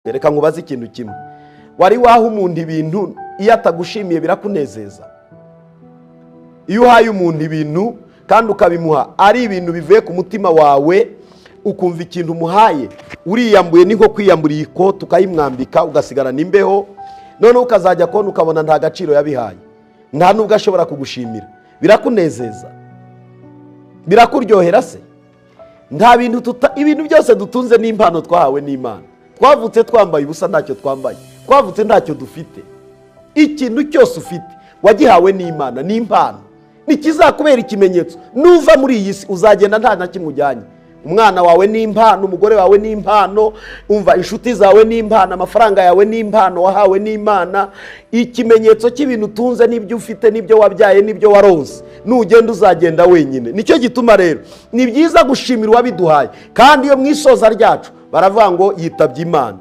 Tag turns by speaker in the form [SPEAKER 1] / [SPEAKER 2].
[SPEAKER 1] reka nkubaze ikintu kimwe, wari waha umuntu ibintu iyo atagushimiye birakunezeza? Iyo uhaye umuntu ibintu kandi ukabimuha ari ibintu bivuye ku mutima wawe, ukumva ikintu umuhaye uriyambuye, niko kwiyamburiye ikoti ukayimwambika ugasigarana imbeho, none ukazajya kubona ukabona nta gaciro yabihaye, nta nubwo ashobora kugushimira, birakunezeza? Birakuryohera se? Nta bintu ibintu byose dutunze n'impano twahawe n'Imana. Twavutse twambaye ubusa ntacyo twambaye, twavutse ntacyo dufite. Ikintu cyose ufite wagihawe n'Imana, n'impano. Nikizakubera ikimenyetso, nuva muri iyi si uzagenda nta na kimwe ujyanye. Umwana wawe n'impano, umugore wawe n'impano, umva inshuti zawe n'impano, amafaranga yawe n'impano wahawe n'Imana. Ikimenyetso cy'ibintu utunze n'ibyo ufite, n'ibyo wabyaye, n'ibyo waronse, nugenda uzagenda wenyine. Nicyo gituma rero ni byiza gushimira uwabiduhaye, kandi iyo mwisoza ryacu baravuga ngo yitabye Imana.